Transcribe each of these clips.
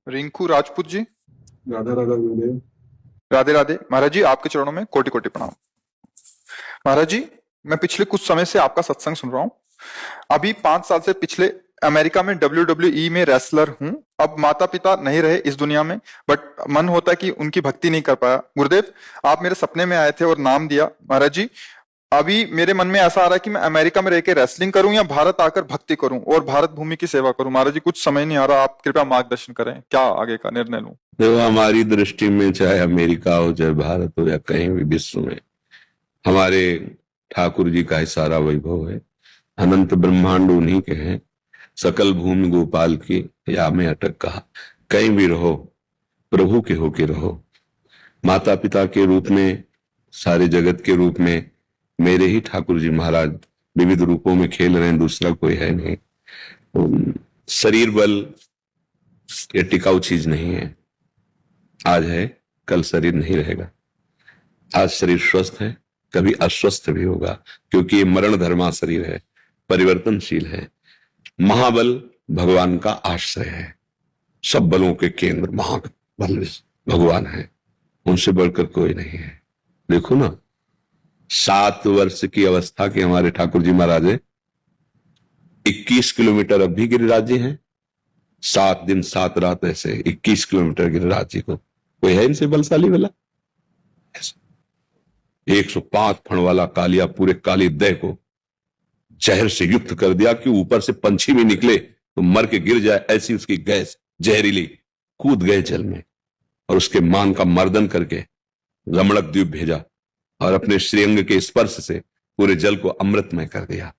रिंकू राजपूत जी। राधा राधा गुरुदेव। राधे राधे महाराज जी, आपके चरणों में कोटि कोटि प्रणाम। महाराज जी, मैं पिछले कुछ समय से आपका सत्संग सुन रहा हूँ। अभी 5 साल से पिछले अमेरिका में WWE में रेसलर हूँ। अब माता पिता नहीं रहे इस दुनिया में, बट मन होता है कि उनकी भक्ति नहीं कर पाया। गुरुदेव, आप मेरे सपने में आए थे और नाम दिया। महाराज जी, अभी मेरे मन में ऐसा आ रहा है कि मैं अमेरिका में रह के रेसलिंग करूं या भारत आकर भक्ति करूं और भारत भूमि की सेवा करूं। महाराज जी, कुछ समझ नहीं आ रहा, आप कृपया मार्गदर्शन करें, क्या आगे का निर्णय लूं। देखो, हमारी दृष्टि में चाहे अमेरिका हो, चाहे भारत हो, या कहीं भी विश्व में, हमारे ठाकुर जी का ही सारा वैभव है। अनंत ब्रह्मांड उन्हीं के हैं। सकल भूमि गोपाल की, या में अटक कहा। कहीं भी रहो, प्रभु के होके रहो। माता पिता के रूप में, सारे जगत के रूप में मेरे ही ठाकुर जी महाराज विविध रूपों में खेल रहे हैं, दूसरा कोई है नहीं। शरीर बल ये टिकाऊ चीज नहीं है। आज है, कल शरीर नहीं रहेगा। आज शरीर स्वस्थ है, कभी अस्वस्थ भी होगा, क्योंकि ये मरण धर्मा शरीर है, परिवर्तनशील है। महाबल भगवान का आश्रय है। सब बलों के केंद्र महाबल भगवान है, उनसे बढ़कर कोई नहीं है। देखो ना, 7 वर्ष की अवस्था के हमारे ठाकुर जी महाराज 21 किलोमीटर अब भी गिरिराज जी हैं। 7 दिन 7 रात ऐसे 21 किलोमीटर गिरिराज जी को कोई है इनसे बलशाली वाला? 105 फण वाला कालिया पूरे काली देह को जहर से युक्त कर दिया कि ऊपर से पंछी भी निकले तो मर के गिर जाए, ऐसी उसकी गैस जहरीली। कूद गए जल में और उसके मान का मर्दन करके रमणक द्वीप भेजा और अपने श्रीअंग के स्पर्श से पूरे जल को अमृतमय कर दिया।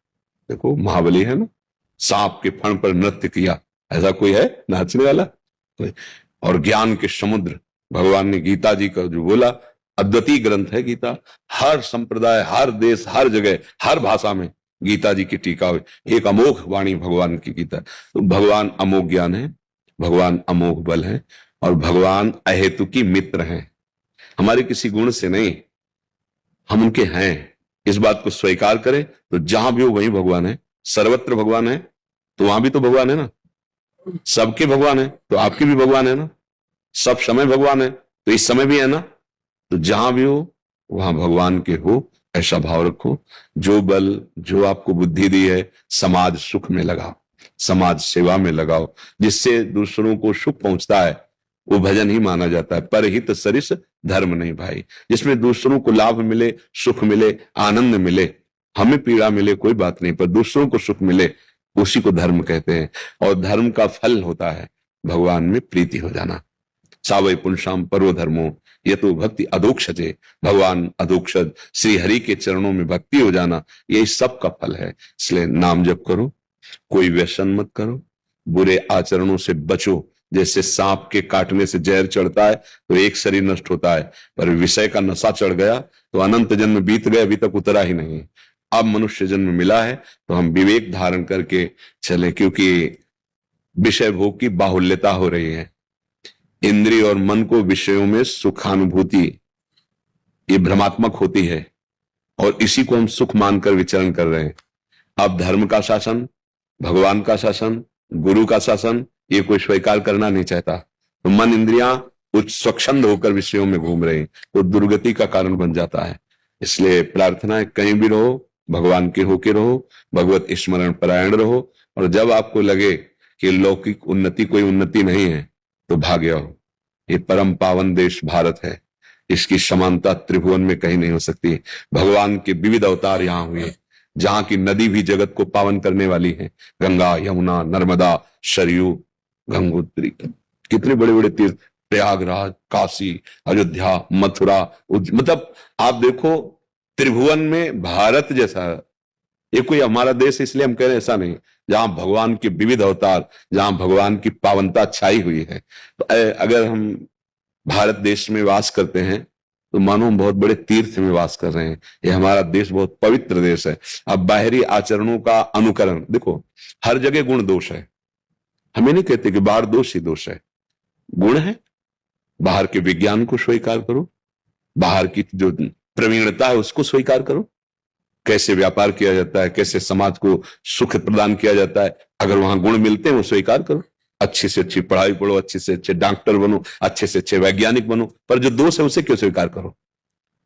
देखो, महाबली है ना। सांप के फण पर नृत्य किया, ऐसा कोई है नाचने वाला? कोई। और ज्ञान के समुद्र भगवान ने गीता जी का जो बोला, अद्वितीय ग्रंथ है गीता। हर संप्रदाय, हर देश, हर जगह, हर भाषा में गीता जी की टीका हुई। एक अमोघ वाणी भगवान की गीता। तो भगवान अमोघ ज्ञान है, भगवान अमोघ बल है, और भगवान अहेतुकी मित्र हैं। हमारे किसी गुण से नहीं, हम उनके हैं। इस बात को स्वीकार करें तो जहां भी हो वहीं भगवान है। सर्वत्र भगवान है तो वहां भी तो भगवान है ना। सबके भगवान है तो आपके भी भगवान है ना। सब समय भगवान है तो इस समय भी है ना। तो जहां भी हो वहां भगवान के हो, ऐसा भाव रखो। जो बल, जो आपको बुद्धि दी है, समाज सुख में लगाओ, समाज सेवा में लगाओ। जिससे दूसरों को सुख पहुंचता है वो भजन ही माना जाता है। परहित सरिस धर्म नहीं भाई। जिसमें दूसरों को लाभ मिले, सुख मिले, आनंद मिले, हमें पीड़ा मिले कोई बात नहीं, पर दूसरों को सुख मिले, उसी को धर्म कहते हैं। और धर्म का फल होता है भगवान में प्रीति हो जाना। सावै पुंसाम पर्व धर्मो ये तो भक्ति अधोक्षजे। भगवान अधोक्षज श्री हरि के चरणों में भक्ति हो जाना, यही सब का फल है। इसलिए नाम जप करो, कोई व्यसन मत करो, बुरे आचरणों से बचो। जैसे सांप के काटने से जहर चढ़ता है तो एक शरीर नष्ट होता है, पर विषय का नशा चढ़ गया तो अनंत जन्म बीत गए, अभी तक उतरा ही नहीं। अब मनुष्य जन्म मिला है तो हम विवेक धारण करके चले, क्योंकि विषय भोग की बाहुल्यता हो रही है। इंद्रिय और मन को विषयों में सुखानुभूति ये भ्रमात्मक होती है, और इसी को हम सुख मानकर विचरण कर रहे हैं। अब धर्म का शासन, भगवान का शासन, गुरु का शासन, ये कोई स्वीकार करना नहीं चाहता। तो मन इंद्रियां कुछ स्वच्छंद होकर विषयों में घूम रहे हैं तो दुर्गति का कारण बन जाता है। इसलिए प्रार्थना है, कहीं भी रहो भगवान के होके रहो, भगवत स्मरण परायण रहो। और जब आपको लगे कि लौकिक उन्नति कोई उन्नति नहीं है तो भाग्य हो। ये परम पावन देश भारत है, इसकी समानता त्रिभुवन में कहीं नहीं हो सकती। भगवान के विविध अवतार यहाँ हुए, जहां की नदी भी जगत को पावन करने वाली है। गंगा, यमुना, नर्मदा, सरयू, गंगोत्री, कितने बड़े बड़े तीर्थ, प्रयागराज, काशी, अयोध्या, मथुरा, मतलब आप देखो त्रिभुवन में भारत जैसा ये कोई हमारा देश, इसलिए हम कह रहे हैं ऐसा नहीं। जहां भगवान के विविध अवतार, जहां भगवान की पावनता छाई हुई है। तो अगर हम भारत देश में वास करते हैं तो मानो हम बहुत बड़े तीर्थ में वास कर रहे हैं। ये हमारा देश बहुत पवित्र देश है। अब बाहरी आचरणों का अनुकरण देखो, हर जगह गुण दोष है। हमें नहीं कहते कि बाहर दोष ही दोष है, गुण है। बाहर के विज्ञान को स्वीकार करो, बाहर की जो प्रवीणता है उसको स्वीकार करो। कैसे व्यापार किया जाता है, कैसे समाज को सुख प्रदान किया जाता है, अगर वहां गुण मिलते हैं वो स्वीकार करो। अच्छी से अच्छी पढ़ाई पढ़ो, अच्छे से अच्छे डॉक्टर बनो, अच्छे से अच्छे वैज्ञानिक बनो, पर जो दोष है उसे क्यों स्वीकार करो?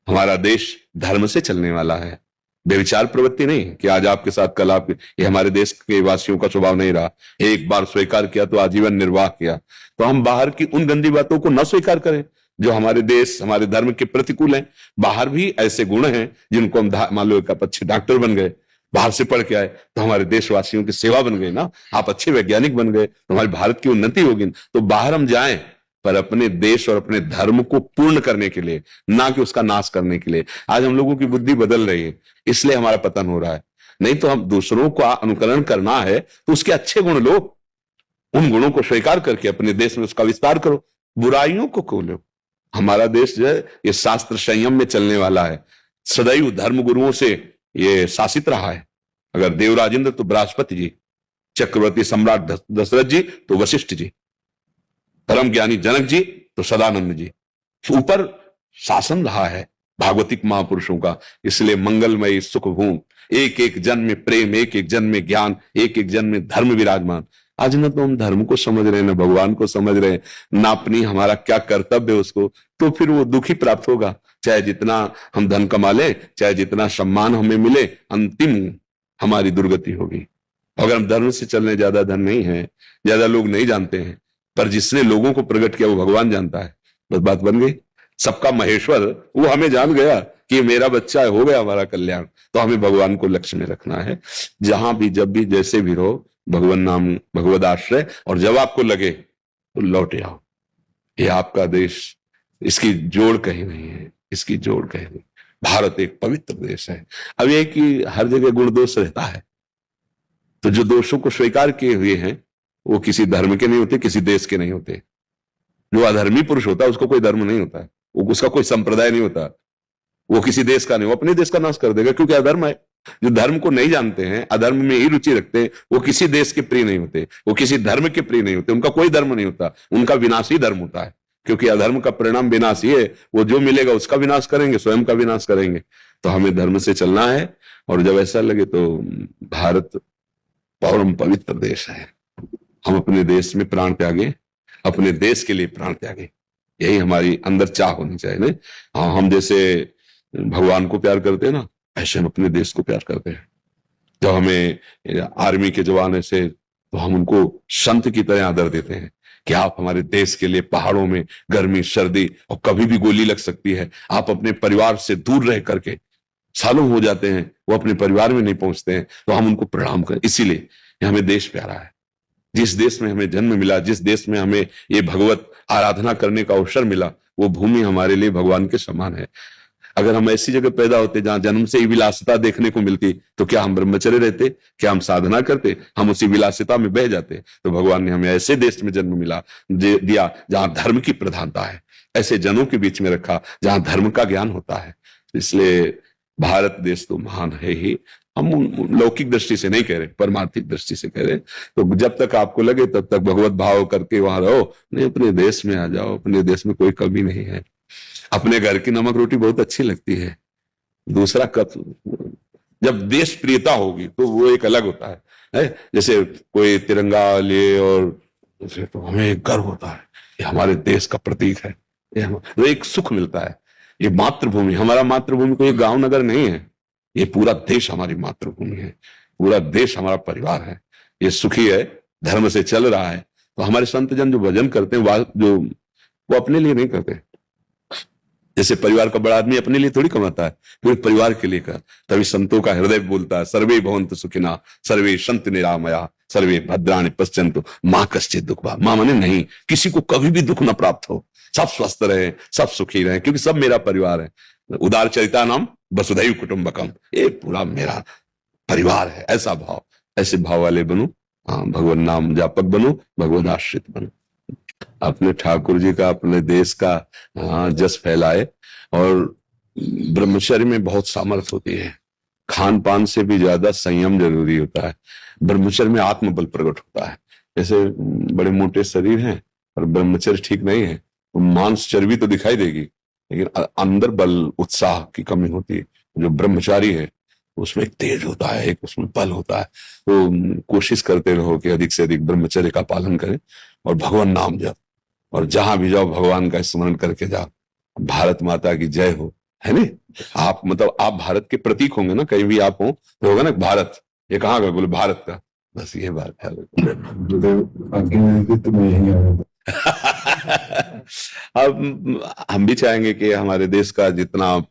हमारा देश धर्म से चलने वाला है, व्यभिचार प्रवृत्ति नहीं कि आज आपके साथ कल आप। ये हमारे देश के वासियों का स्वभाव नहीं रहा। एक बार स्वीकार किया तो आजीवन निर्वाह किया। तो हम बाहर की उन गंदी बातों को न स्वीकार करें जो हमारे देश हमारे धर्म के प्रतिकूल हैं। बाहर भी ऐसे गुण हैं जिनको हम मान लो एक अच्छे डॉक्टर बन गए, बाहर से पढ़ के आए तो हमारे देशवासियों की सेवा बन गई ना, आप अच्छे वैज्ञानिक बन गए तो हमारे भारत की उन्नति होगी। तो बाहर हम जाएं पर अपने देश और अपने धर्म को पूर्ण करने के लिए, ना कि उसका नाश करने के लिए। आज हम लोगों की बुद्धि बदल रही है, इसलिए हमारा पतन हो रहा है। नहीं तो हम दूसरों को अनुकरण करना है तो उसके अच्छे गुण लो, उन गुणों को स्वीकार करके अपने देश में उसका विस्तार करो, बुराइयों को खोलो। हमारा देश जो है ये शास्त्र संयम में चलने वाला है, सदैव धर्म गुरुओं से ये शासित रहा है। अगर देवराज इंद्र तो बृहस्पति जी, चक्रवर्ती सम्राट दशरथ जी तो वशिष्ठ जी, परम ज्ञानी जनक जी तो सदानंद जी, ऊपर शासन रहा है भागवतिक महापुरुषों का। इसलिए मंगलमयी सुख भूमि, एक एक जन में प्रेम, एक एक जन में ज्ञान, एक एक जन में धर्म विराजमान। आज न तो हम धर्म को समझ रहे हैं, न भगवान को समझ रहे हैं, ना अपनी हमारा क्या कर्तव्य है उसको, तो फिर वो दुख ही प्राप्त होगा। चाहे जितना हम धन कमा ले, चाहे जितना सम्मान हमें मिले, अंतिम हमारी दुर्गति होगी। अगर हम धर्म से चलने, ज्यादा धन नहीं है, ज्यादा लोग नहीं जानते हैं, पर जिसने लोगों को प्रकट किया वो भगवान जानता है, बस बात बन गई। सबका महेश्वर वो हमें जान गया कि मेरा बच्चा है, हो गया हमारा कल्याण। तो हमें भगवान को लक्ष्य में रखना है, जहां भी जब भी जैसे भी रहो, भगवान नाम भगवद आश्रय, और जब आपको लगे तो लौट आओ। ये आपका देश, इसकी जोड़ कहीं नहीं है, इसकी जोड़ कहीं नहीं। भारत एक पवित्र देश है। अब यह कि हर जगह गुण दोष रहता है, तो जो दोषों को स्वीकार किए हुए हैं वो किसी धर्म के नहीं होते, किसी देश के नहीं होते। जो अधर्मी पुरुष होता है उसको कोई धर्म नहीं होता है, उसका कोई संप्रदाय नहीं होता, वो किसी देश का नहीं, वो अपने देश का नाश कर देगा, क्योंकि अधर्म है। जो धर्म को नहीं जानते हैं, अधर्म में ही रुचि रखते हैं, वो किसी देश के प्रिय नहीं होते, वो किसी धर्म के प्रिय नहीं होते, उनका कोई धर्म नहीं होता, उनका विनाश ही धर्म होता है। क्योंकि अधर्म का परिणाम विनाश ही है, वो जो मिलेगा उसका विनाश करेंगे, स्वयं का विनाश करेंगे। तो हमें धर्म से चलना है, और जब ऐसा लगे तो भारत परम पवित्र देश है, हम अपने देश में प्राण त्यागे, अपने देश के लिए प्राण त्यागे, यही हमारी अंदर चाह होनी चाहिए ना। हाँ, हम जैसे भगवान को प्यार करते हैं ना, ऐसे हम अपने देश को प्यार करते हैं। जब हमें आर्मी के जवान ऐसे, तो हम उनको संत की तरह आदर देते हैं कि आप हमारे देश के लिए पहाड़ों में गर्मी सर्दी और कभी भी गोली लग सकती है, आप अपने परिवार से दूर रह करके, सालों हो जाते हैं वो अपने परिवार में नहीं पहुंचते हैं, तो हम उनको प्रणाम करें। इसीलिए हमें देश प्यारा है। जिस देश में हमें जन्म मिला, जिस देश में हमें ये भगवत आराधना करने का अवसर मिला, वो भूमि हमारे लिए भगवान के समान है। अगर हम ऐसी जगह पैदा होते जहां जन्म से ही विलासिता देखने को मिलती, तो क्या हम ब्रह्मचर्य रहते, क्या हम साधना करते? हम उसी विलासिता में बह जाते। तो भगवान ने हमें ऐसे देश में जन्म मिला दिया जहां धर्म की प्रधानता है, ऐसे जनों के बीच में रखा जहां धर्म का ज्ञान होता है। इसलिए भारत देश तो महान है ही। हम लौकिक दृष्टि से नहीं कह रहे, परमार्थिक दृष्टि से कह रहे। तो जब तक आपको लगे तब तक भगवत भाव करके वहां रहो, नहीं अपने देश में आ जाओ, अपने देश में कोई कमी नहीं है। अपने घर की नमक रोटी बहुत अच्छी लगती है, दूसरा कब, जब देश प्रियता होगी तो वो एक अलग होता है। जैसे कोई तिरंगा लिए और तो हमें गर्व होता है, ये हमारे देश का प्रतीक है, तो एक सुख मिलता है। ये मातृभूमि, हमारा मातृभूमि कोई गांव नगर नहीं है, ये पूरा देश हमारी मातृभूमि है, पूरा देश हमारा परिवार है। ये सुखी है, धर्म से चल रहा है। तो हमारे संत जन जो भजन करते हैं वो अपने लिए नहीं करते। जैसे परिवार का बड़ा आदमी अपने लिए थोड़ी कमाता है, पूरे परिवार के लिए कर। तभी संतों का हृदय बोलता है, सर्वे भवन्तु सुखिना, सर्वे सन्तु निरामया, सर्वे भद्राणि पश्यन्तु मां कश्चित् दुःखभाग्। मां माने नहीं, किसी को कभी भी दुख न प्राप्त हो, सब स्वस्थ रहे, सब सुखी रहे, क्योंकि सब मेरा परिवार है। उदार चरिता नाम वसुधैव कुटुंबकम, ये पूरा मेरा परिवार है। ऐसा भाव, ऐसे भाव वाले बनो, हाँ, भगवान नाम जापक बनो, भगवद आश्रित बनो, अपने ठाकुर जी का, अपने देश का जस फैलाए। और ब्रह्मचर्य में बहुत सामर्थ्य होती है, खान पान से भी ज्यादा संयम जरूरी होता है। ब्रह्मचर्य में आत्मबल प्रकट होता है। जैसे बड़े मोटे शरीर हैं और ब्रह्मचर्य ठीक नहीं है, तो मांस चर्बी तो दिखाई देगी, लेकिन अंदर बल उत्साह की कमी होती है। जो ब्रह्मचारी है उसमें एक तेज होता है, एक उसमें बल होता है। तो कोशिश करते रहो कि अधिक से अधिक ब्रह्मचर्य का पालन करें और भगवान नाम जप, और जहां भी जाओ भगवान का स्मरण करके जाओ। भारत माता की जय हो, है नहीं? आप मतलब आप भारत के प्रतीक होंगे ना, कहीं भी आप हो तो होगा ना भारत, ये कहाँ का, बोले भारत का, बस ये बात है। अब हम भी चाहेंगे कि हमारे देश का जितना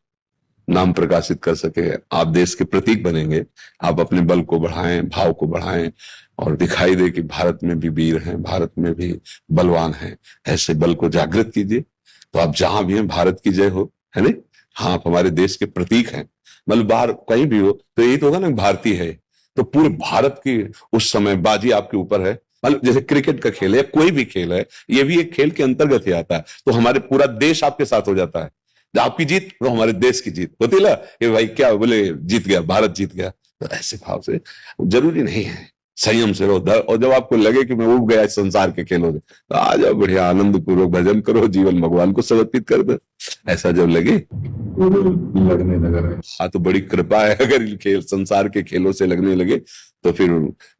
नाम प्रकाशित कर सके, आप देश के प्रतीक बनेंगे। आप अपने बल को बढ़ाएं, भाव को बढ़ाएं, और दिखाई दे कि भारत में भी वीर हैं, भारत में भी बलवान हैं। ऐसे बल को जागृत कीजिए, तो आप जहां भी हैं भारत की जय हो, है नहीं? हाँ, आप हमारे देश के प्रतीक हैं। मतलब बाहर कहीं भी हो तो यही तो होगा ना, भारतीय है। तो पूरे भारत की उस समय बाजी आपके ऊपर है। मतलब जैसे क्रिकेट का खेल है, कोई भी खेल है, ये भी एक खेल के अंतर्गत ही आता है। तो हमारे पूरा देश आपके साथ हो जाता है। आपकी जीत तो हमारे देश की जीत होती है ना, ये भाई क्या बोले, जीत गया, भारत जीत गया। तो ऐसे भाव से जरूरी नहीं है, संयम से रहो। और जब आपको लगे कि मैं उब गया इस संसार के खेलों में, तो आ जाओ, बढ़िया आनंद पूर्वक भजन करो, जीवन भगवान को समर्पित कर दो। ऐसा जब लगे लगने लगा, हाँ तो बड़ी कृपा है। अगर इन खेल संसार के खेलों से लगने लगे तो फिर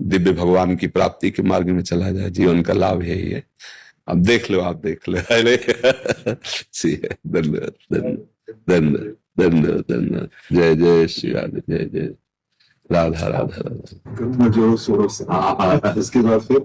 दिव्य भगवान की प्राप्ति के मार्ग में चला जाए। जीवन का लाभ यही है। अब देख लो, आप देख लो। अरे धन्यवाद, धन्यवाद, धन्यवाद, धन्यवाद, धन्यवाद। जय जय श्री राधे, जय जय राधा राधा राधा। जो इसके बाद फिर